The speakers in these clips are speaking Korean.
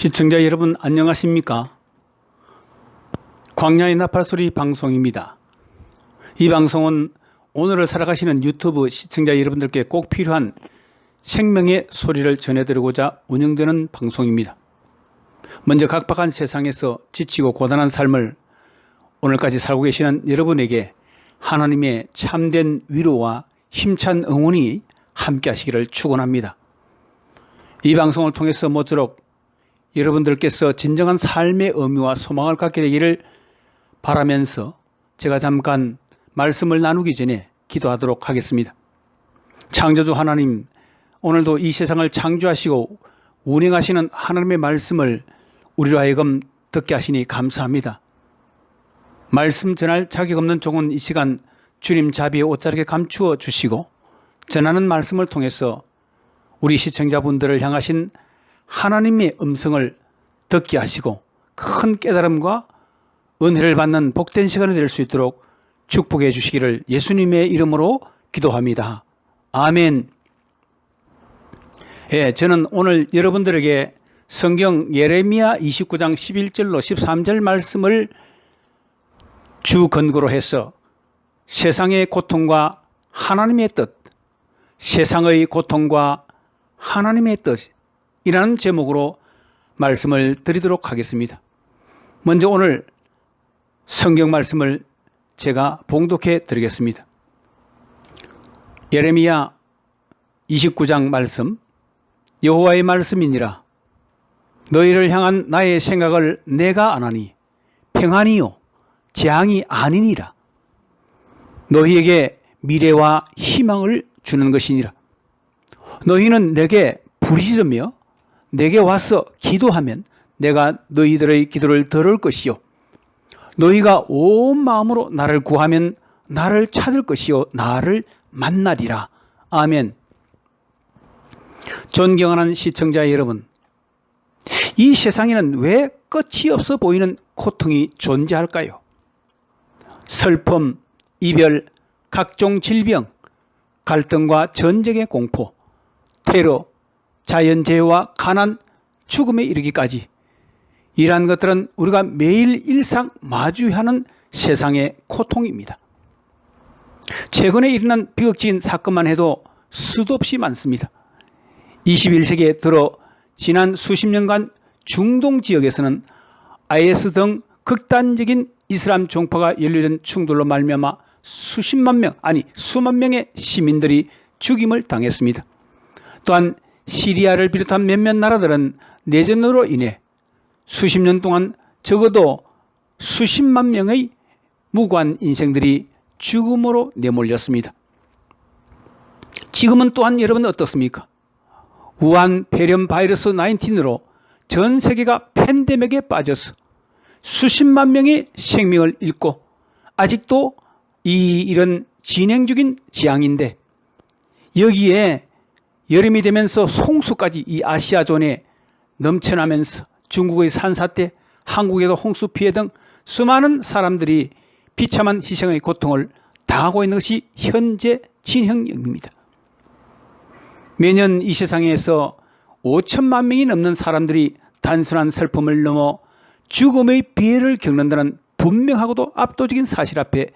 시청자 여러분 안녕하십니까? 광야의 나팔소리 방송입니다. 이 방송은 오늘을 살아가시는 유튜브 시청자 여러분들께 꼭 필요한 생명의 소리를 전해드리고자 운영되는 방송입니다. 먼저 각박한 세상에서 지치고 고단한 삶을 오늘까지 살고 계시는 여러분에게 하나님의 참된 위로와 힘찬 응원이 함께 하시기를 축원합니다. 이 방송을 통해서 모쪼록 여러분들께서 진정한 삶의 의미와 소망을 갖게 되기를 바라면서 제가 잠깐 말씀을 나누기 전에 기도하도록 하겠습니다. 창조주 하나님, 오늘도 이 세상을 창조하시고 운행하시는 하나님의 말씀을 우리로 하여금 듣게 하시니 감사합니다. 말씀 전할 자격 없는 종은 이 시간 주님 자비에 옷자르게 감추어 주시고 전하는 말씀을 통해서 우리 시청자분들을 향하신 하나님의 음성을 듣게 하시고 큰 깨달음과 은혜를 받는 복된 시간이 될 수 있도록 축복해 주시기를 예수님의 이름으로 기도합니다. 아멘. 저는 오늘 여러분들에게 성경 예레미야 29장 11절로 13절 말씀을 주 근거로 해서 세상의 고통과 하나님의 뜻, 세상의 고통과 하나님의 뜻이라는 제목으로 말씀을 드리도록 하겠습니다. 먼저 오늘 성경 말씀을 제가 봉독해 드리겠습니다. 예레미야 29장 말씀, 여호와의 말씀이니라. 너희를 향한 나의 생각을 내가 아나니 평안이요 재앙이 아니니라. 너희에게 미래와 희망을 주는 것이니라. 너희는 내게 부르짖으며 내게 와서 기도하면 내가 너희들의 기도를 들을 것이요 너희가 온 마음으로 나를 구하면 나를 찾을 것이요 나를 만나리라. 아멘. 존경하는 시청자 여러분, 이 세상에는 왜 끝이 없어 보이는 고통이 존재할까요? 슬픔, 이별, 각종 질병, 갈등과 전쟁의 공포, 테러, 자연재해와 가난, 죽음에 이르기까지 이러한 것들은 우리가 매일 일상 마주하는 세상의 고통입니다. 최근에 일어난 비극적인 사건만 해도 수도 없이 많습니다. 21세기에 들어 지난 수십 년간 중동 지역에서는 IS 등 극단적인 이슬람 종파가 연루된 충돌로 말미암아 수만 명의 시민들이 죽임을 당했습니다. 또한 시리아를 비롯한 몇몇 나라들은 내전으로 인해 수십 년 동안 적어도 수십만 명의 무고한 인생들이 죽음으로 내몰렸습니다. 지금은 또한 여러분 어떻습니까? 우한 폐렴 바이러스 19으로 전 세계가 팬데믹에 빠져서 수십만 명의 생명을 잃고 아직도 이런 진행 중인 지향인데, 여기에 여름이 되면서 홍수까지 이 아시아존에 넘쳐나면서 중국의 산사태, 한국에도 홍수 피해 등 수많은 사람들이 비참한 희생의 고통을 당하고 있는 것이 현재 진행형입니다. 매년 이 세상에서 5천만 명이 넘는 사람들이 단순한 슬픔을 넘어 죽음의 비애를 겪는다는 분명하고도 압도적인 사실 앞에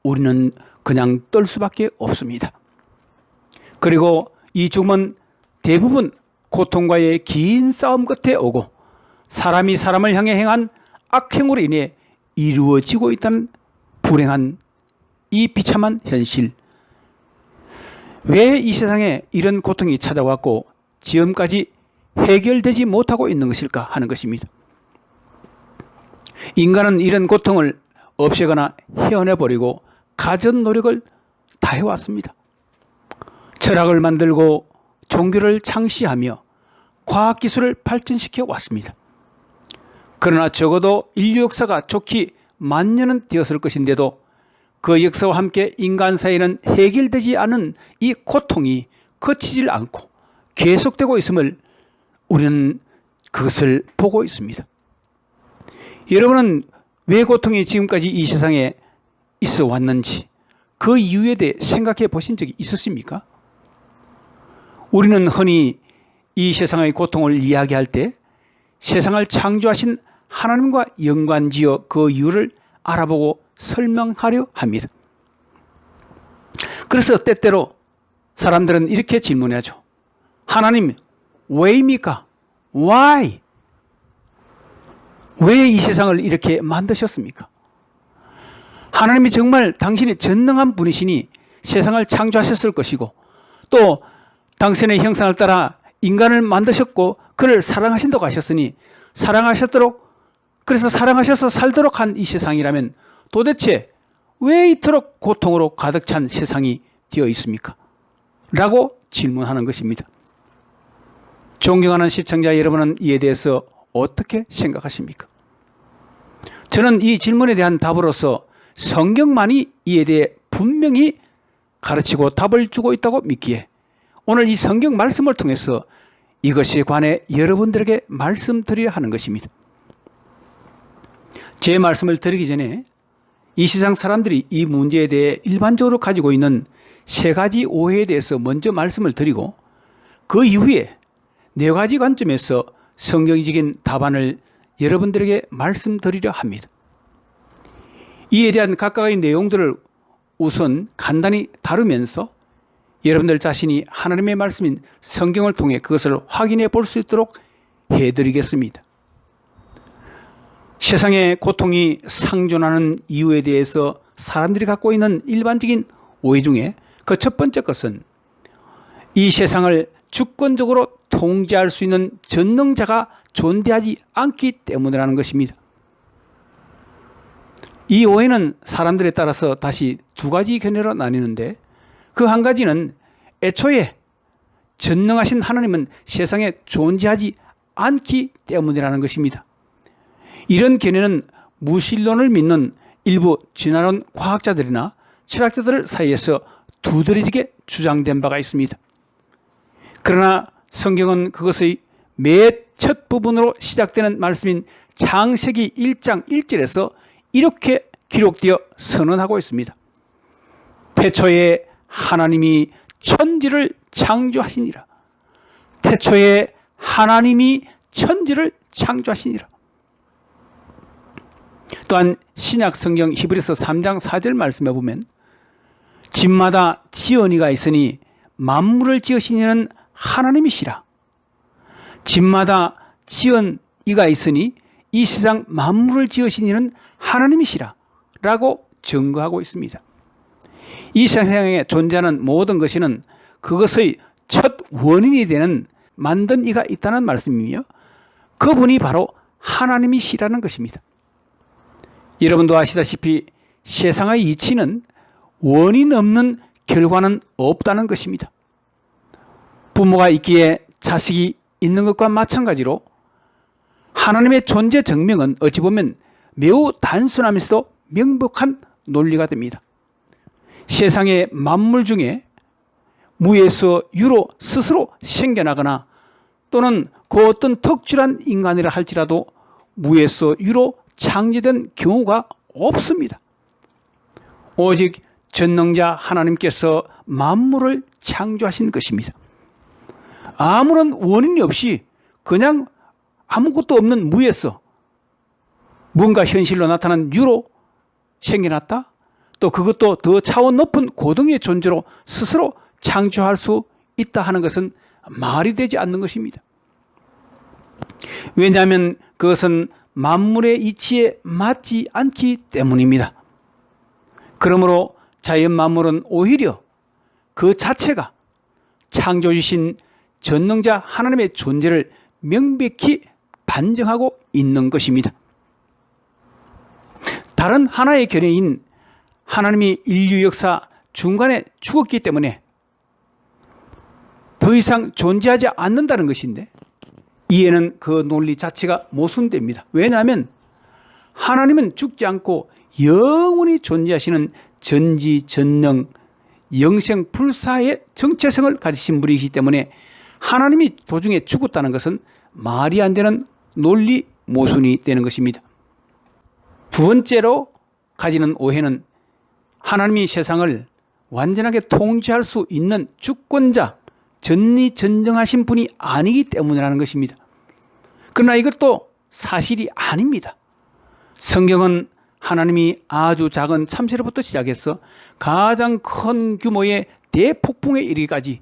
우리는 그냥 떨 수밖에 없습니다. 그리고 이 죽음은 대부분 고통과의 긴 싸움 끝에 오고 사람이 사람을 향해 행한 악행으로 인해 이루어지고 있다는 불행한 이 비참한 현실. 왜 이 세상에 이런 고통이 찾아왔고 지금까지 해결되지 못하고 있는 것일까 하는 것입니다. 인간은 이런 고통을 없애거나 헤어내버리고 가전 노력을 다해왔습니다. 철학을 만들고 종교를 창시하며 과학기술을 발전시켜 왔습니다. 그러나 적어도 인류 역사가 좋기 만년은 되었을 것인데도 그 역사와 함께 인간 사이에는 해결되지 않은 이 고통이 그치질 않고 계속되고 있음을 우리는 그것을 보고 있습니다. 여러분은 왜 고통이 지금까지 이 세상에 있어 왔는지 그 이유에 대해 생각해 보신 적이 있으십니까? 우리는 흔히 이 세상의 고통을 이야기할 때 세상을 창조하신 하나님과 연관지어 그 이유를 알아보고 설명하려 합니다. 그래서 때때로 사람들은 이렇게 질문하죠. 하나님, 왜입니까? Why? 왜 이 세상을 이렇게 만드셨습니까? 하나님이 정말 당신이 전능한 분이시니 세상을 창조하셨을 것이고 또 당신의 형상을 따라 인간을 만드셨고 그를 사랑하신다고 하셨으니 사랑하셨도록 그래서 사랑하셔서 살도록 한 이 세상이라면 도대체 왜 이토록 고통으로 가득 찬 세상이 되어 있습니까? 라고 질문하는 것입니다. 존경하는 시청자 여러분은 이에 대해서 어떻게 생각하십니까? 저는 이 질문에 대한 답으로서 성경만이 이에 대해 분명히 가르치고 답을 주고 있다고 믿기에 오늘 이 성경 말씀을 통해서 이것에 관해 여러분들에게 말씀드리려 하는 것입니다. 제 말씀을 드리기 전에 이 세상 사람들이 이 문제에 대해 일반적으로 가지고 있는 세 가지 오해에 대해서 먼저 말씀을 드리고 그 이후에 네 가지 관점에서 성경적인 답안을 여러분들에게 말씀드리려 합니다. 이에 대한 각각의 내용들을 우선 간단히 다루면서 여러분들 자신이 하나님의 말씀인 성경을 통해 그것을 확인해 볼 수 있도록 해드리겠습니다. 세상의 고통이 상존하는 이유에 대해서 사람들이 갖고 있는 일반적인 오해 중에 그 첫 번째 것은 이 세상을 주권적으로 통제할 수 있는 전능자가 존재하지 않기 때문이라는 것입니다. 이 오해는 사람들에 따라서 다시 두 가지 견해로 나뉘는데 그 한 가지는 애초에 전능하신 하나님은 세상에 존재하지 않기 때문이라는 것입니다. 이런 견해는 무신론을 믿는 일부 진화론 과학자들이나 철학자들 사이에서 두드러지게 주장된 바가 있습니다. 그러나 성경은 그것의 맨 첫 부분으로 시작되는 말씀인 창세기 1장 1절에서 이렇게 기록되어 선언하고 있습니다. 태초에 하나님이 천지를 창조하시니라. 태초에 하나님이 천지를 창조하시니라. 또한 신약 성경 히브리서 3장 4절 말씀에 보면 집마다 지언이가 있으니 만물을 지으신 이는 하나님이시라. 집마다 지언이가 있으니 이 세상 만물을 지으신 이는 하나님이시라 라고 증거하고 있습니다. 이 세상에 존재하는 모든 것에는 그것의 첫 원인이 되는 만든 이가 있다는 말씀이며 그분이 바로 하나님이시라는 것입니다. 여러분도 아시다시피 세상의 이치는 원인 없는 결과는 없다는 것입니다. 부모가 있기에 자식이 있는 것과 마찬가지로 하나님의 존재 증명은 어찌 보면 매우 단순하면서도 명백한 논리가 됩니다. 세상의 만물 중에 무에서 유로 스스로 생겨나거나 또는 그 어떤 특출한 인간이라 할지라도 무에서 유로 창조된 경우가 없습니다. 오직 전능자 하나님께서 만물을 창조하신 것입니다. 아무런 원인이 없이 그냥 아무것도 없는 무에서 뭔가 현실로 나타난 유로 생겨났다. 또 그것도 더 차원 높은 고등의 존재로 스스로 창조할 수 있다 하는 것은 말이 되지 않는 것입니다. 왜냐하면 그것은 만물의 이치에 맞지 않기 때문입니다. 그러므로 자연 만물은 오히려 그 자체가 창조주신 전능자 하나님의 존재를 명백히 반증하고 있는 것입니다. 다른 하나의 견해인 하나님이 인류 역사 중간에 죽었기 때문에 더 이상 존재하지 않는다는 것인데 이에는 그 논리 자체가 모순됩니다. 왜냐하면 하나님은 죽지 않고 영원히 존재하시는 전지전능 영생불사의 정체성을 가지신 분이기 때문에 하나님이 도중에 죽었다는 것은 말이 안 되는 논리 모순이 되는 것입니다. 두 번째로 가지는 오해는 하나님이 세상을 완전하게 통제할 수 있는 주권자, 전지전능하신 분이 아니기 때문이라는 것입니다. 그러나 이것도 사실이 아닙니다. 성경은 하나님이 아주 작은 참새로부터 시작해서 가장 큰 규모의 대폭풍에 이르기까지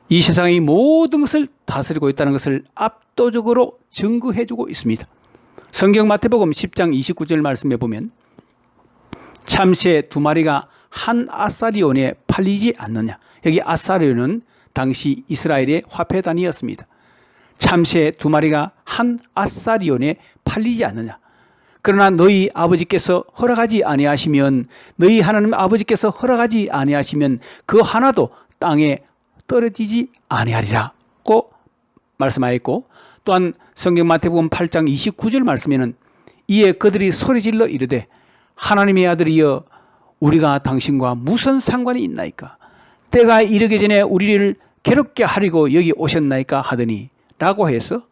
이 세상의 모든 것을 다스리고 있다는 것을 압도적으로 증거해주고 있습니다. 성경 마태복음 10장 29절 말씀에 보면 참새 2마리가 한 아사리온에 팔리지 않느냐. 여기 아사리온은 당시 이스라엘의 화폐 단위였습니다. 참새 2마리가 한 아사리온에 팔리지 않느냐. 그러나 너희 아버지께서 허락하지 아니하시면, 너희 하나님 아버지께서 허락하지 아니하시면 그 하나도 땅에 떨어지지 아니하리라고 말씀하였고, 또한 성경 마태복음 8장 29절 말씀에는 이에 그들이 소리질러 이르되 하나님의 아들이여 우리가 당신과 무슨 상관이 있나이까? 때가 이르기 전에 우리를 괴롭게 하려고 여기 오셨나이까 하더니 라고 해서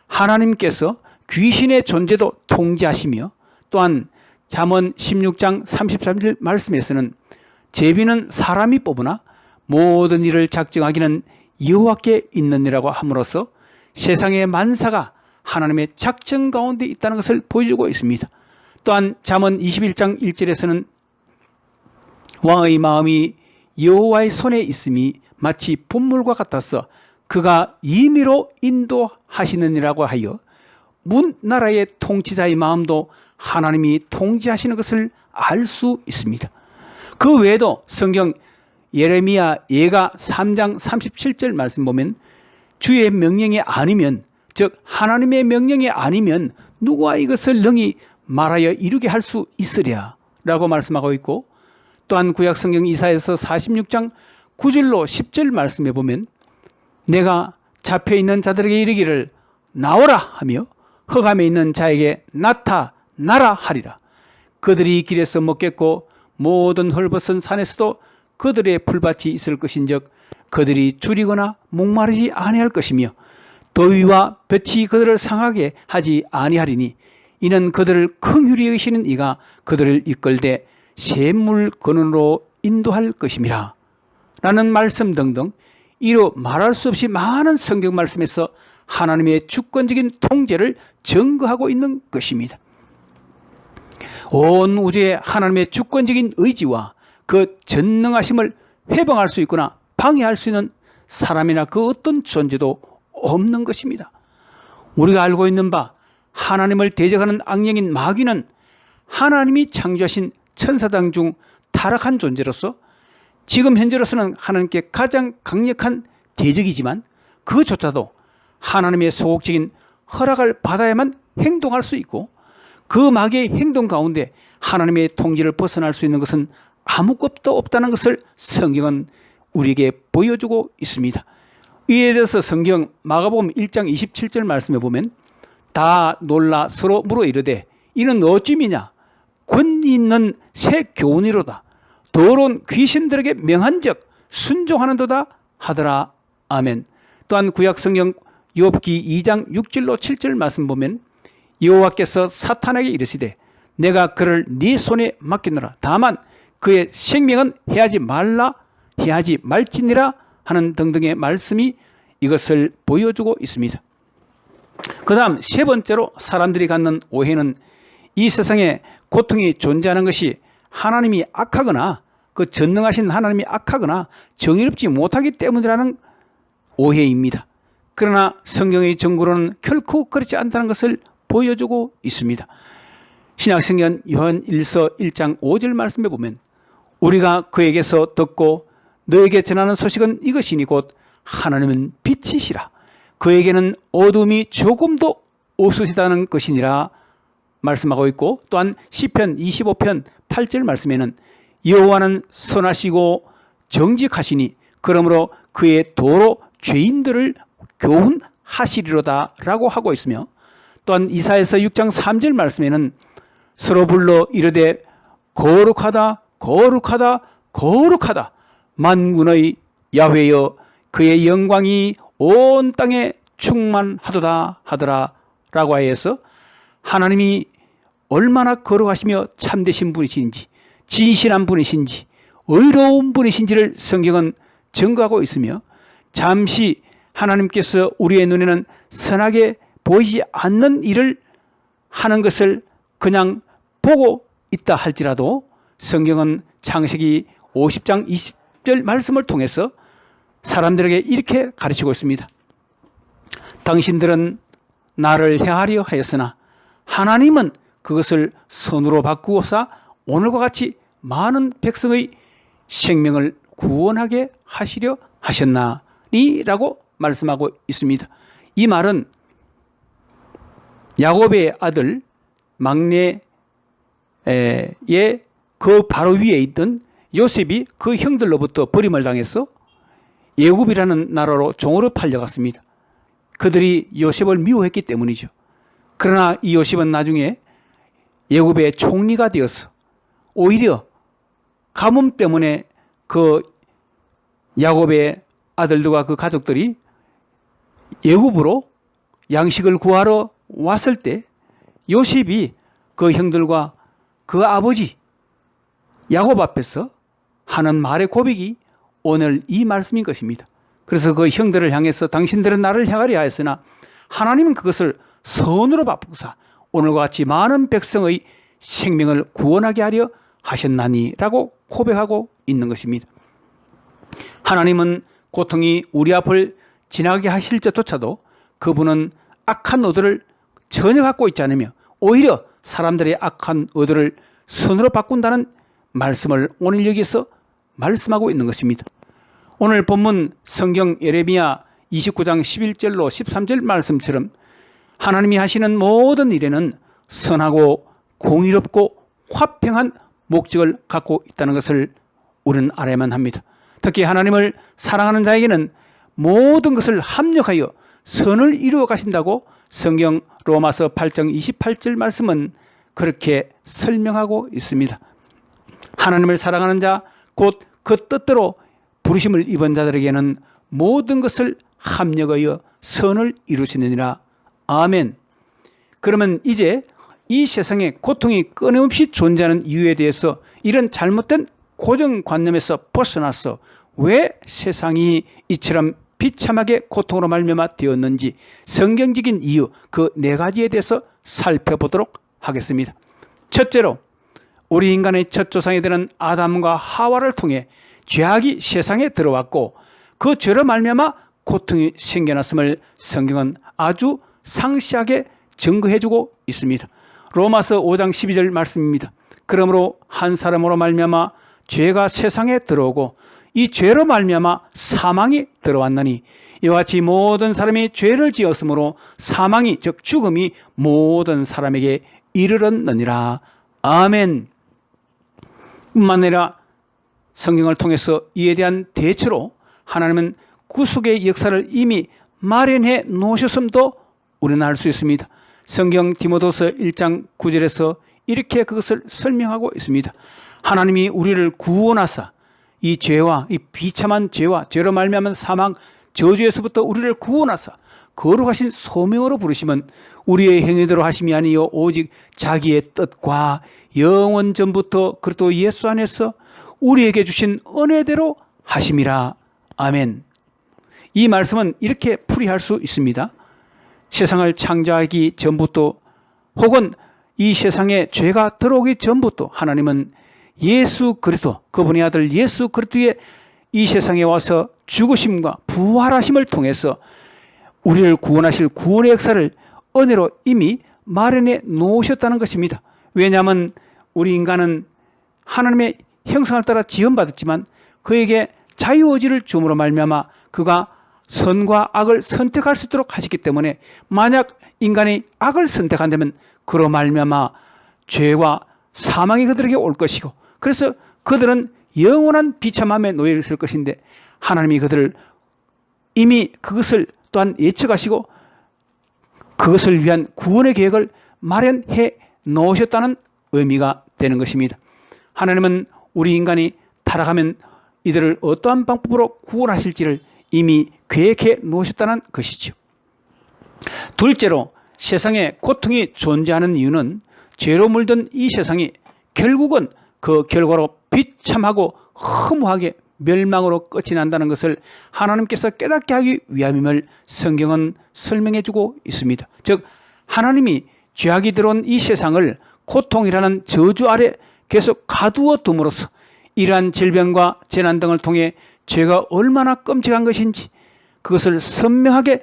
하나님께서 귀신의 존재도 통제하시며, 또한 잠언 16장 33절 말씀에서는 제비는 사람이 뽑으나 모든 일을 작정하기는 여호와께 있느니라고 함으로써 세상의 만사가 하나님의 작정 가운데 있다는 것을 보여주고 있습니다. 또한 잠언 21장 1절에서는 왕의 마음이 여호와의 손에 있음이 마치 분물과 같아서 그가 임의로 인도하시느니라고 하여 문 나라의 통치자의 마음도 하나님이 통치하시는 것을 알 수 있습니다. 그 외에도 성경 예레미야 예가 3장 37절 말씀 보면 주의 명령이 아니면, 즉 하나님의 명령이 아니면 누가 이것을 능히 말하여 이루게 할 수 있으랴 라고 말씀하고 있고, 또한 구약 성경 이사야서 46장 9절로 10절 말씀에 보면 내가 잡혀있는 자들에게 이르기를 나오라 하며 흑암에 있는 자에게 나타나라 하리라. 그들이 길에서 먹겠고 모든 헐벗은 산에서도 그들의 풀밭이 있을 것인즉 그들이 줄이거나 목마르지 아니할 것이며 더위와 볕이 그들을 상하게 하지 아니하리니 이는 그들을 긍휼히 여기시는 이가 그들을 이끌되 샘물 근원으로 인도할 것임이라 라는 말씀 등등 이로 말할 수 없이 많은 성경 말씀에서 하나님의 주권적인 통제를 증거하고 있는 것입니다. 온 우주의 하나님의 주권적인 의지와 그 전능하심을 회방할 수 있거나 방해할 수 있는 사람이나 그 어떤 존재도 없는 것입니다. 우리가 알고 있는 바 하나님을 대적하는 악령인 마귀는 하나님이 창조하신 천사당 중 타락한 존재로서 지금 현재로서는 하나님께 가장 강력한 대적이지만 그조차도 하나님의 소극적인 허락을 받아야만 행동할 수 있고 그 마귀의 행동 가운데 하나님의 통제를 벗어날 수 있는 것은 아무것도 없다는 것을 성경은 우리에게 보여주고 있습니다. 이에 대해서 성경 마가복음 1장 27절 말씀에 보면 다 놀라 서로 물어 이르되 이는 어찌미냐 권위 있는 새 교훈이로다 더러운 귀신들에게 명한즉 순종하는도다 하더라. 아멘. 또한 구약 성경 욥기 2장 6절로 7절 말씀 보면 여호와께서 사탄에게 이르시되 내가 그를 네 손에 맡기노라 다만 그의 생명은 해하지 말지니라 하는 등등의 말씀이 이것을 보여주고 있습니다. 그 다음 세 번째로 사람들이 갖는 오해는 이 세상에 고통이 존재하는 것이 하나님이 악하거나 그 전능하신 하나님이 악하거나 정의롭지 못하기 때문이라는 오해입니다. 그러나 성경의 증거로는 결코 그렇지 않다는 것을 보여주고 있습니다. 신약성경 요한 1서 1장 5절 말씀에 보면 우리가 그에게서 듣고 너에게 전하는 소식은 이것이니 곧 하나님은 빛이시라 그에게는 어둠이 조금도 없으시다는 것이니라 말씀하고 있고 또한 시편 25편 8절 말씀에는 여호와는 선하시고 정직하시니 그러므로 그의 도로 죄인들을 교훈하시리로다 라고 하고 있으며 또한 이사야서 6장 3절 말씀에는 서로 불러 이르되 거룩하다 거룩하다 거룩하다 만군의 야훼여 그의 영광이 온 땅에 충만하도다 하더라 라고 하여서 하나님이 얼마나 거룩하시며 참되신 분이신지 진실한 분이신지 의로운 분이신지를 성경은 증거하고 있으며 잠시 하나님께서 우리의 눈에는 선하게 보이지 않는 일을 하는 것을 그냥 보고 있다 할지라도 성경은 창세기 50장 20절 말씀을 통해서 사람들에게 이렇게 가르치고 있습니다. 당신들은 나를 해하려 하였으나 하나님은 그것을 선으로 바꾸어서 오늘과 같이 많은 백성의 생명을 구원하게 하시려 하셨나니 라고 말씀하고 있습니다. 이 말은 야곱의 아들 막내의 그 바로 위에 있던 요셉이 그 형들로부터 버림을 당해서 애굽이라는 나라로 종으로 팔려갔습니다. 그들이 요셉을 미워했기 때문이죠. 그러나 이 요셉은 나중에 애굽의 총리가 되어서 오히려 가뭄 때문에 그 야곱의 아들들과 그 가족들이 애굽으로 양식을 구하러 왔을 때 요셉이 그 형들과 그 아버지 야곱 앞에서 하는 말의 고백이 오늘 이 말씀인 것입니다. 그래서 그 형들을 향해서 당신들은 나를 향하려 하였으나 하나님은 그것을 선으로 바꾸사 오늘과 같이 많은 백성의 생명을 구원하게 하려 하셨나니 라고 고백하고 있는 것입니다. 하나님은 고통이 우리 앞을 지나게 하실 때조차도 그분은 악한 의도를 전혀 갖고 있지 않으며 오히려 사람들의 악한 의도를 선으로 바꾼다는 말씀을 오늘 여기서 말씀하고 있는 것입니다. 오늘 본문 성경 예레미야 29장 11절로 13절 말씀처럼 하나님이 하시는 모든 일에는 선하고 공의롭고 화평한 목적을 갖고 있다는 것을 우리는 알아야만 합니다. 특히 하나님을 사랑하는 자에게는 모든 것을 합력하여 선을 이루어 가신다고 성경 로마서 8장 28절 말씀은 그렇게 설명하고 있습니다. 하나님을 사랑하는 자, 곧 그 뜻대로 부르심을 입은 자들에게는 모든 것을 합력하여 선을 이루시느니라. 아멘. 그러면 이제 이 세상에 고통이 끊임없이 존재하는 이유에 대해서 이런 잘못된 고정관념에서 벗어나서 왜 세상이 이처럼 비참하게 고통으로 말미암아 되었는지 성경적인 이유 그 네 가지에 대해서 살펴보도록 하겠습니다. 첫째로 우리 인간의 첫 조상이 되는 아담과 하와를 통해 죄악이 세상에 들어왔고 그 죄로 말미암아 고통이 생겨났음을 성경은 아주 상세하게 증거해주고 있습니다. 로마서 5장 12절 말씀입니다. 그러므로 한 사람으로 말미암아 죄가 세상에 들어오고 이 죄로 말미암아 사망이 들어왔나니 이와 같이 모든 사람이 죄를 지었으므로 사망이 즉 죽음이 모든 사람에게 이르렀느니라. 아멘. 뿐만 아니라 성경을 통해서 이에 대한 대처로 하나님은 구속의 역사를 이미 마련해 놓으셨음도 우리는 알 수 있습니다. 성경 디모데후서 1장 9절에서 이렇게 그것을 설명하고 있습니다. 하나님이 우리를 구원하사 이 죄와 이 비참한 죄와 죄로 말미암은 사망 저주에서부터 우리를 구원하사 거룩하신 소명으로 부르시면 우리의 행위대로 하심이 아니요 오직 자기의 뜻과 영원 전부터 그리스도 예수 안에서 우리에게 주신 은혜대로 하심이라. 아멘. 이 말씀은 이렇게 풀이할 수 있습니다. 세상을 창조하기 전부터 혹은 이 세상에 죄가 들어오기 전부터 하나님은 예수 그리스도 그분의 아들 예수 그리스도의 이 세상에 와서 죽으심과 부활하심을 통해서 우리를 구원하실 구원의 역사를 은혜로 이미 마련해 놓으셨다는 것입니다. 왜냐하면 우리 인간은 하나님의 형상을 따라 지음받았지만 그에게 자유의지를 주므로 말미암아 그가 선과 악을 선택할 수 있도록 하셨기 때문에 만약 인간이 악을 선택한다면 그로 말미암아 죄와 사망이 그들에게 올 것이고 그래서 그들은 영원한 비참함에 놓여 있을 것인데 하나님이 그들을 이미 그것을 또한 예측하시고 그것을 위한 구원의 계획을 마련해 놓으셨다는 의미가 되는 것입니다. 하나님은 우리 인간이 타락하면 이들을 어떠한 방법으로 구원하실지를 이미 계획해 놓으셨다는 것이죠. 둘째로 세상에 고통이 존재하는 이유는 죄로 물든 이 세상이 결국은 그 결과로 비참하고 허무하게 멸망으로 끝이 난다는 것을 하나님께서 깨닫게 하기 위함임을 성경은 설명해 주고 있습니다. 즉 하나님이 죄악이 들어온 이 세상을 고통이라는 저주 아래 계속 가두어 둠으로써 이러한 질병과 재난 등을 통해 죄가 얼마나 끔찍한 것인지 그것을 선명하게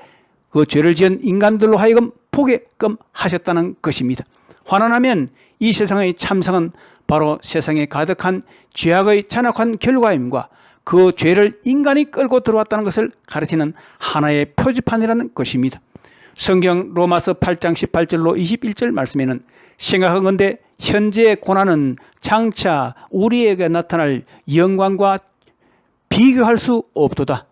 그 죄를 지은 인간들로 하여금 보게끔 하셨다는 것입니다. 환원하면 이 세상의 참상은 바로 세상에 가득한 죄악의 잔악한 결과임과 그 죄를 인간이 끌고 들어왔다는 것을 가르치는 하나의 표지판이라는 것입니다. 성경 로마서 8장 18절로 21절 말씀에는 생각하건대 현재의 고난은 장차 우리에게 나타날 영광과 비교할 수 없도다.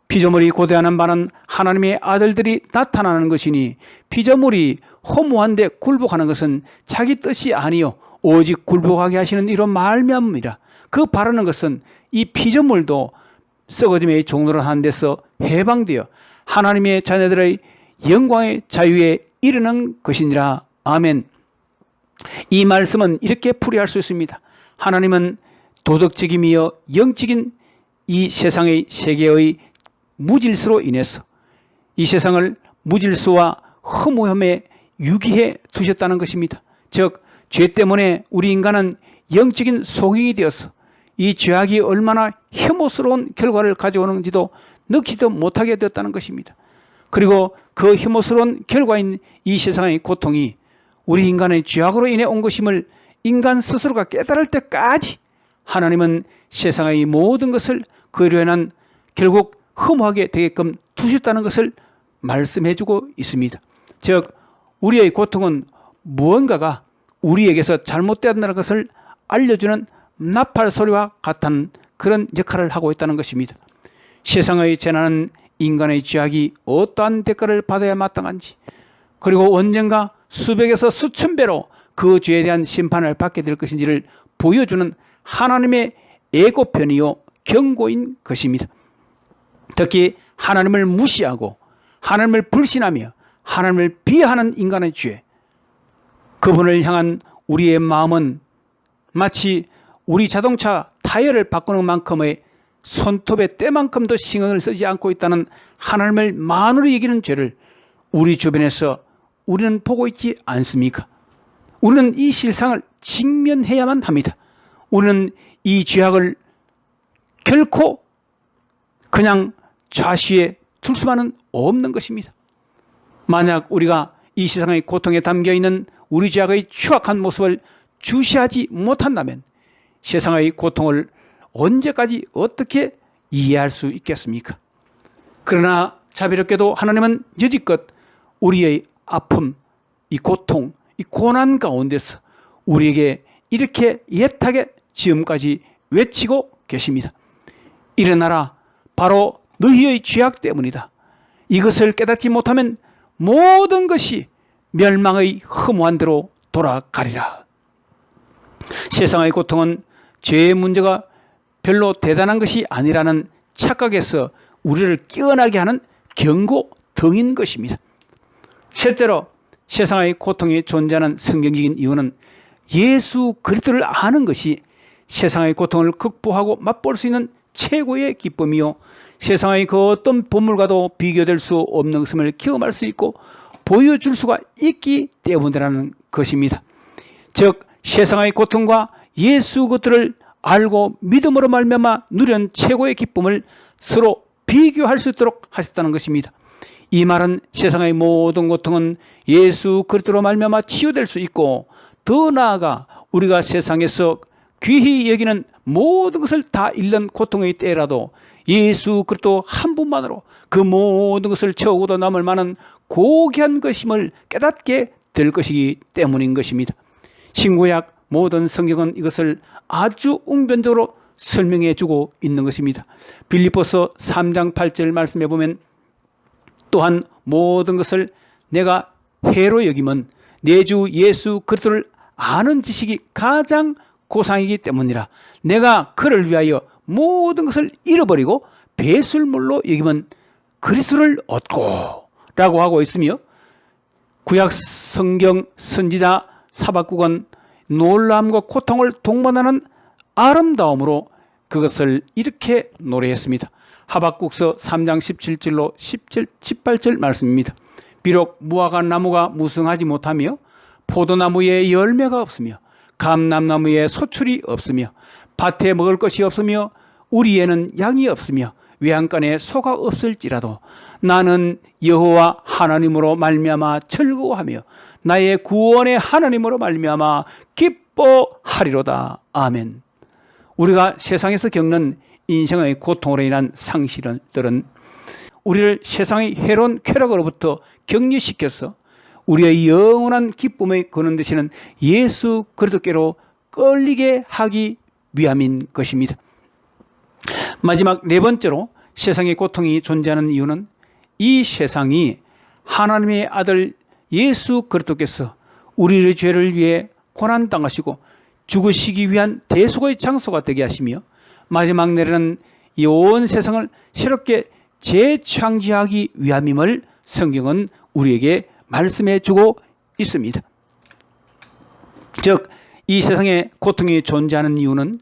피조물이 고대하는 바는 하나님의 아들들이 나타나는 것이니 피조물이 허무한데 굴복하는 것은 자기 뜻이 아니요 오직 굴복하게 하시는 이로 말미암음이라. 그 바라는 것은 이 피조물도 썩어짐의 종로를 하는 데서 해방되어 하나님의 자녀들의 영광의 자유에 이르는 것이니라. 아멘. 이 말씀은 이렇게 풀이할 수 있습니다. 하나님은 도덕적이며 영적인 이 세상의 세계의 무질서로 인해서 이 세상을 무질서와 허무함에 유기해 두셨다는 것입니다. 즉 죄 때문에 우리 인간은 영적인 소경이 되어서 이 죄악이 얼마나 혐오스러운 결과를 가져오는지도 느끼지도 못하게 되었다는 것입니다. 그리고 그 혐오스러운 결과인 이 세상의 고통이 우리 인간의 죄악으로 인해 온 것임을 인간 스스로가 깨달을 때까지 하나님은 세상의 모든 것을 그로 인한 결국 허무하게 되게끔 두셨다는 것을 말씀해주고 있습니다. 즉 우리의 고통은 무언가가 우리에게서 잘못되었다는 것을 알려주는 나팔 소리와 같은 그런 역할을 하고 있다는 것입니다. 세상의 재난은 인간의 죄악이 어떠한 대가를 받아야 마땅한지 그리고 언젠가 수백에서 수천 배로 그 죄에 대한 심판을 받게 될 것인지를 보여주는 하나님의 예고편이요 경고인 것입니다. 특히 하나님을 무시하고 하나님을 불신하며 하나님을 비하하는 인간의 죄, 그분을 향한 우리의 마음은 마치 우리 자동차 타이어를 바꾸는 만큼의 손톱의 때만큼도 신경을 쓰지 않고 있다는 하나님을 만으로 여기는 죄를 우리 주변에서 우리는 보고 있지 않습니까? 우리는 이 실상을 직면해야만 합니다. 우리는 이 죄악을 결코 그냥 좌시에 둘 수만은 없는 것입니다. 만약 우리가 이 세상의 고통에 담겨있는 우리 죄악의 추악한 모습을 주시하지 못한다면 세상의 고통을 언제까지 어떻게 이해할 수 있겠습니까? 그러나 자비롭게도 하나님은 여지껏 우리의 아픔, 이 고통, 이 고난 가운데서 우리에게 이렇게 애타게 지금까지 외치고 계십니다. 일어나라, 바로 너희의 죄악 때문이다. 이것을 깨닫지 못하면 모든 것이 멸망의 허무한 대로 돌아가리라. 세상의 고통은 죄의 문제가 별로 대단한 것이 아니라는 착각에서 우리를 깨어나게 하는 경고등인 것입니다. 실제로 세상의 고통이 존재하는 성경적인 이유는 예수 그리스도를 아는 것이 세상의 고통을 극복하고 맛볼 수 있는 최고의 기쁨이요 세상의 그 어떤 보물과도 비교될 수 없는 것임을 경험할 수 있고 보여줄 수가 있기 때문이라는 것입니다. 즉 세상의 고통과 예수 그리스도를 알고 믿음으로 말미암아 누린 최고의 기쁨을 서로 비교할 수 있도록 하셨다는 것입니다. 이 말은 세상의 모든 고통은 예수 그리스도로 말미암아 치유될 수 있고 더 나아가 우리가 세상에서 귀히 여기는 모든 것을 다 잃는 고통의 때라도 예수 그리스도 한 분만으로 그 모든 것을 채우고도 남을 만한 고귀한 것임을 깨닫게 될 것이기 때문인 것입니다. 신구약 모든 성경은 이것을 아주 웅변적으로 설명해 주고 있는 것입니다. 빌립보서 3장 8절 말씀해 보면 또한 모든 것을 내가 해로 여김은 내 주 예수 그리스도를 아는 지식이 가장 고상이기 때문이라. 내가 그를 위하여 모든 것을 잃어버리고 배설물로 여기면 그리스도를 얻고 라고 하고 있으며 구약 성경 선지자 사박국은 놀라움과 고통을 동반하는 아름다움으로 그것을 이렇게 노래했습니다. 하박국서 3장 17절로 18절 말씀입니다. 비록 무화과 나무가 무성하지 못하며 포도나무에 열매가 없으며 감람나무에 소출이 없으며 밭에 먹을 것이 없으며 우리에는 양이 없으며 외양간에 소가 없을지라도 나는 여호와 하나님으로 말미암아 즐거워하며 나의 구원의 하나님으로 말미암아 기뻐하리로다. 아멘. 우리가 세상에서 겪는 인생의 고통으로 인한 상실들은 우리를 세상의 해로운 쾌락으로부터 격리시켜서 우리의 영원한 기쁨의 근원 되시는 예수 그리스도께로 끌리게 하기 위함인 것입니다. 마지막 네 번째로 세상의 고통이 존재하는 이유는 이 세상이 하나님의 아들 예수 그리스도께서 우리의 죄를 위해 고난당하시고 죽으시기 위한 대속의 장소가 되게 하시며 마지막 날에는 이 온 세상을 새롭게 재창조하기 위함임을 성경은 우리에게 말씀해 주고 있습니다. 즉, 이 세상에 고통이 존재하는 이유는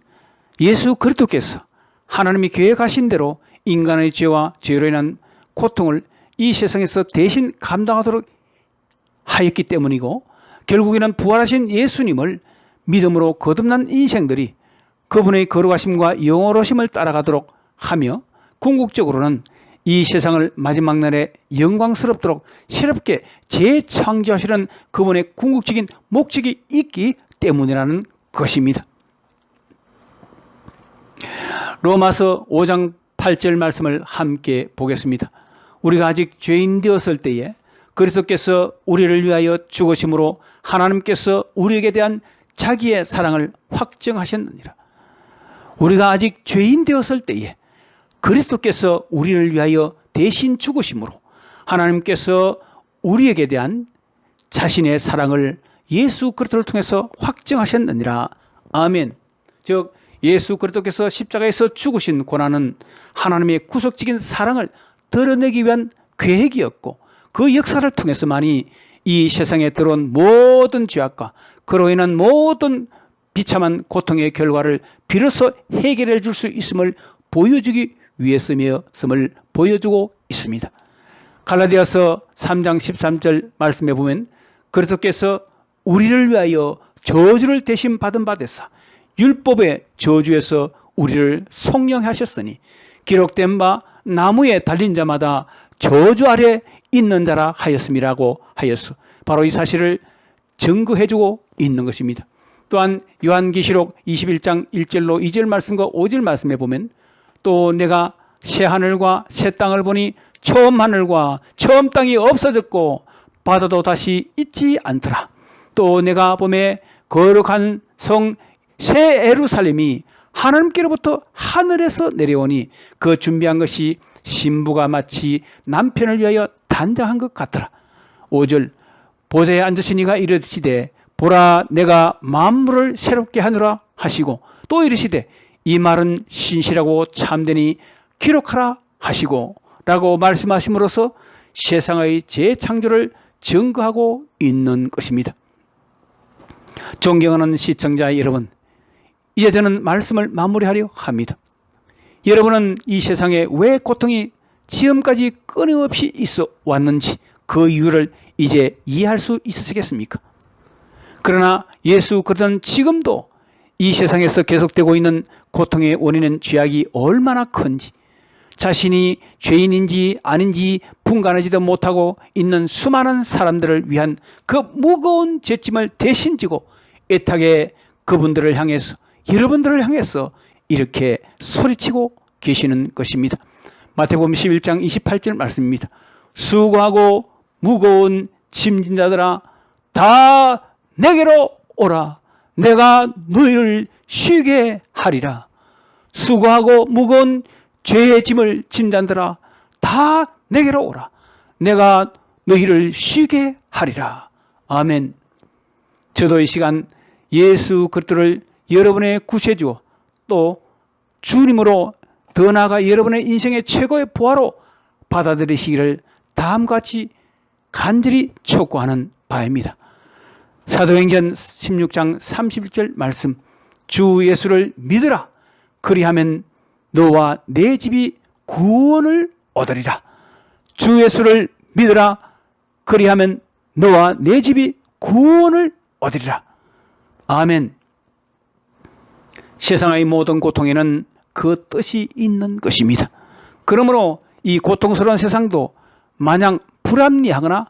예수 그리스도께서 하나님이 계획하신 대로 인간의 죄와 죄로 인한 고통을 이 세상에서 대신 감당하도록 하였기 때문이고, 결국에는 부활하신 예수님을 믿음으로 거듭난 인생들이 그분의 거룩하심과 영원하심을 따라가도록 하며, 궁극적으로는 이 세상을 마지막 날에 영광스럽도록 새롭게 재창조하시는 그분의 궁극적인 목적이 있기 때문이라는 것입니다. 로마서 5장 8절 말씀을 함께 보겠습니다. 우리가 아직 죄인 되었을 때에 그리스도께서 우리를 위하여 죽으심으로 하나님께서 우리에게 대한 자기의 사랑을 확증하셨느니라. 우리가 아직 죄인 되었을 때에 그리스도께서 우리를 위하여 대신 죽으심으로 하나님께서 우리에게 대한 자신의 사랑을 예수 그리스도를 통해서 확증하셨느니라. 아멘. 즉, 예수 그리스도께서 십자가에서 죽으신 고난은 하나님의 구속적인 사랑을 드러내기 위한 계획이었고, 그 역사를 통해서만이 이 세상에 들어온 모든 죄악과 그로 인한 모든 비참한 고통의 결과를 비로소 해결해 줄 수 있음을 보여주기 위해서였음을 보여주고 있습니다. 갈라디아서 3장 13절 말씀에 보면 그리스도께서 우리를 위하여 저주를 대신 받은 바 되사 율법의 저주에서 우리를 속량하셨으니 기록된 바 나무에 달린 자마다 저주 아래 있는 자라 하였음이라고 하였어. 바로 이 사실을 증거해주고 있는 것입니다. 또한 요한계시록 21장 1절로 2절 말씀과 5절 말씀에 보면 또 내가 새 하늘과 새 땅을 보니 처음 하늘과 처음 땅이 없어졌고 바다도 다시 있지 않더라. 또 내가 보매 거룩한 성 새 예루살렘이 하나님께로부터 하늘에서 내려오니 그 준비한 것이 신부가 마치 남편을 위하여 단장한 것 같더라. 5절 보좌에 앉으신 이가 이르시되 보라 내가 만물을 새롭게 하노라 하시고 또 이르시되 이 말은 신실하고 참되니 기록하라 하시고 라고 말씀하심으로써 세상의 재창조를 증거하고 있는 것입니다. 존경하는 시청자 여러분, 이제 저는 말씀을 마무리하려 합니다. 여러분은 이 세상에 왜 고통이 지금까지 끊임없이 있어 왔는지 그 이유를 이제 이해할 수 있으시겠습니까? 그러나 예수 그리스도는 지금도 이 세상에서 계속되고 있는 고통의 원인은 죄악이 얼마나 큰지, 자신이 죄인인지 아닌지 분간하지도 못하고 있는 수많은 사람들을 위한 그 무거운 죄짐을 대신 지고 애타게 그분들을 향해서, 여러분들을 향해서 이렇게 소리치고 계시는 것입니다. 마태복음 11장 28절 말씀입니다. 수고하고 무거운 짐진 자들아 다 내게로 오라. 내가 너희를 쉬게 하리라. 수고하고 무거운 죄의 짐을 진 자들아 다 내게로 오라. 내가 너희를 쉬게 하리라. 아멘. 저도 이 시간 예수 그리스도를 여러분의 구세주 또 주님으로 더 나아가 여러분의 인생의 최고의 보화로 받아들이시기를 다음과 같이 간절히 촉구하는 바입니다. 사도행전 16장 31절 말씀, 주 예수를 믿으라 그리하면 너와 내 집이 구원을 얻으리라. 주 예수를 믿으라. 그리하면 너와 내 집이 구원을 얻으리라. 아멘. 세상의 모든 고통에는 그 뜻이 있는 것입니다. 그러므로 이 고통스러운 세상도 마냥 불합리하거나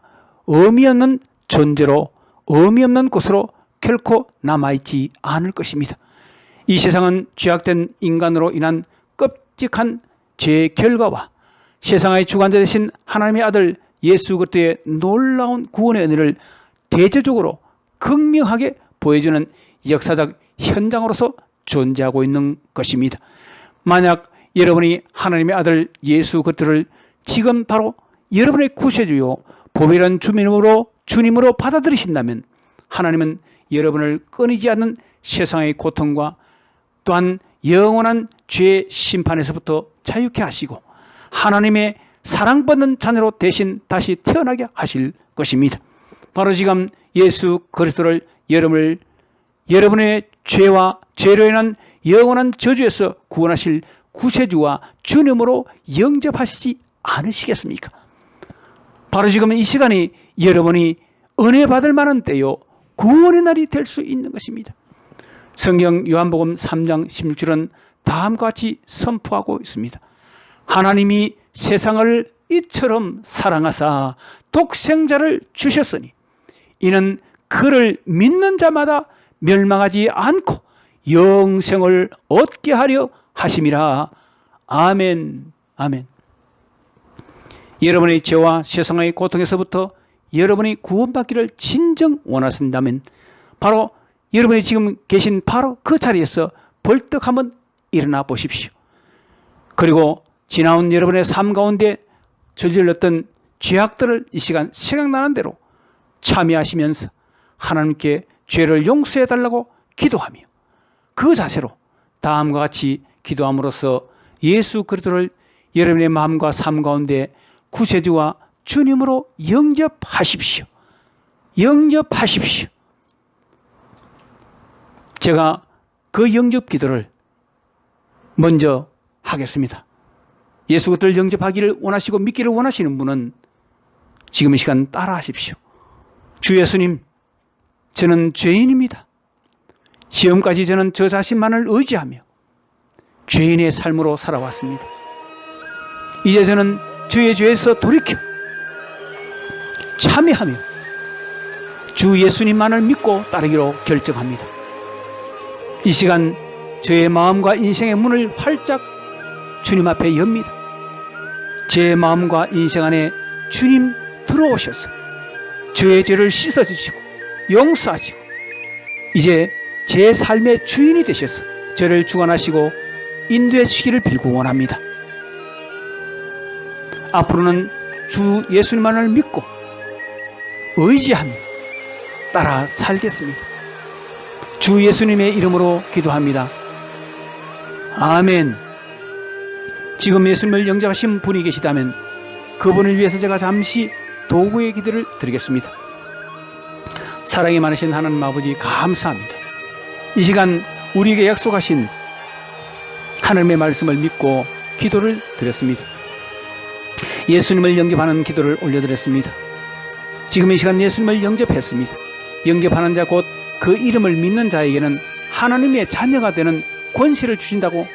의미 없는 존재로, 의미 없는 곳으로 결코 남아있지 않을 것입니다. 이 세상은 죄악된 인간으로 인한 끔찍한 죄의 결과와 세상의 주관자 되신 하나님의 아들 예수 그리스도의 놀라운 구원의 은혜를 대조적으로 극명하게 보여주는 역사적 현장으로서 존재하고 있는 것입니다. 만약 여러분이 하나님의 아들 예수 그리스도를 지금 바로 여러분의 구세주요 보배로운 주님으로 받아들이신다면 하나님은 여러분을 끊이지 않는 세상의 고통과 또한 영원한 죄의 심판에서부터 자유케 하시고 하나님의 사랑받는 자녀로 대신 다시 태어나게 하실 것입니다. 바로 지금 예수 그리스도를 여러분의 죄와 죄로 인한 영원한 저주에서 구원하실 구세주와 주님으로 영접하시지 않으시겠습니까? 바로 지금 이 시간이 여러분이 은혜 받을 만한 때요 구원의 날이 될 수 있는 것입니다. 성경 요한복음 3장 16절은 다음과 같이 선포하고 있습니다. 하나님이 세상을 이처럼 사랑하사 독생자를 주셨으니 이는 그를 믿는 자마다 멸망하지 않고 영생을 얻게 하려 하심이라. 아멘. 아멘. 여러분의 죄와 세상의 고통에서부터 여러분이 구원받기를 진정 원하신다면 바로 여러분이 지금 계신 바로 그 자리에서 벌떡 한번 일어나 보십시오. 그리고 지나온 여러분의 삶 가운데 저질렀던 죄악들을 이 시간 생각나는 대로 참여하시면서 하나님께 죄를 용서해 달라고 기도하며 그 자세로 다음과 같이 기도함으로써 예수 그리스도를 여러분의 마음과 삶 가운데 구세주와 주님으로 영접하십시오. 영접하십시오. 제가 그 영접 기도를 먼저 하겠습니다. 예수 그리스도를 영접하기를 원하시고 믿기를 원하시는 분은 지금 이 시간 따라 하십시오. 주 예수님, 저는 죄인입니다. 지금까지 저는 저 자신만을 의지하며 죄인의 삶으로 살아왔습니다. 이제 저는 저의 죄에서 돌이켜 참여하며 주 예수님만을 믿고 따르기로 결정합니다. 이 시간 저의 마음과 인생의 문을 활짝 주님 앞에 엽니다. 제 마음과 인생 안에 주님 들어오셔서 저의 죄를 씻어주시고 용서하시고 이제 제 삶의 주인이 되셔서 저를 주관하시고 인도해 주시기를 빌고 원합니다. 앞으로는 주 예수님만을 믿고 의지하며 따라 살겠습니다. 주 예수님의 이름으로 기도합니다. 아멘. 지금 예수님을 영접하신 분이 계시다면 그분을 위해서 제가 잠시 도구의 기도를 드리겠습니다. 사랑이 많으신 하나님 아버지 감사합니다. 이 시간 우리에게 약속하신 하나님의 말씀을 믿고 기도를 드렸습니다. 예수님을 영접하는 기도를 올려드렸습니다. 지금 이 시간 예수님을 영접했습니다. 영접하는 자 곧 그 이름을 믿는 자에게는 하나님의 자녀가 되는 권세를 주신다고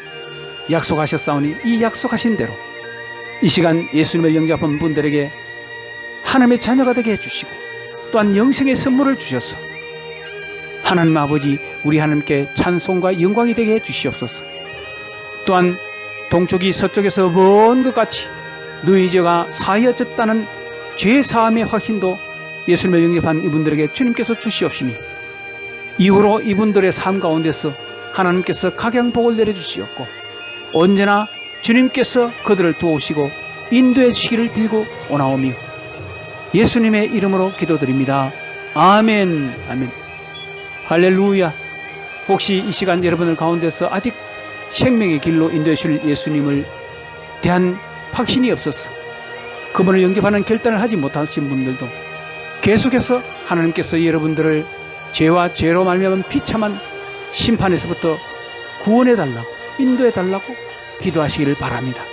약속하셨사오니 이 약속하신 대로 이 시간 예수님을 영접한 분들에게 하나님의 자녀가 되게 해주시고 또한 영생의 선물을 주셔서 하나님 아버지 우리 하나님께 찬송과 영광이 되게 해주시옵소서. 또한 동쪽이 서쪽에서 먼 것 같이 너희 죄가 사하여졌다는 죄사함의 확신도 예수님을 영접한 이분들에게 주님께서 주시옵시며 이후로 이분들의 삶 가운데서 하나님께서 각양복을 내려주시옵고 언제나 주님께서 그들을 도우시고 인도해 주시기를 빌고 원하오며 예수님의 이름으로 기도드립니다. 아멘. 아멘. 할렐루야. 혹시 이 시간 여러분들 가운데서 아직 생명의 길로 인도해 주실 예수님을 대한 확신이 없어서 그분을 영접하는 결단을 하지 못하신 분들도 계속해서 하나님께서 여러분들을 죄와 죄로 말미암은 비참한 심판에서부터 구원해 달라고 인도해 달라고 기도하시기를 바랍니다.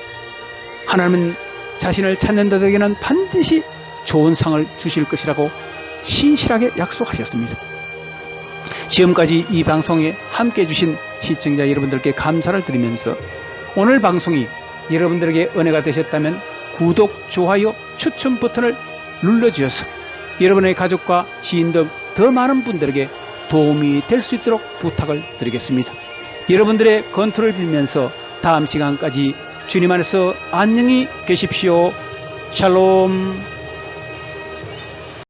하나님은 자신을 찾는 자들에게는 반드시 좋은 상을 주실 것이라고 신실하게 약속하셨습니다. 지금까지 이 방송에 함께해 주신 시청자 여러분들께 감사를 드리면서 오늘 방송이 여러분들에게 은혜가 되셨다면 구독, 좋아요, 추천 버튼을 눌러주셔서 여러분의 가족과 지인 등 더 많은 분들에게 도움이 될 수 있도록 부탁을 드리겠습니다. 여러분들의 건투를 빌면서 다음 시간까지 주님 안에서 안녕히 계십시오. 샬롬.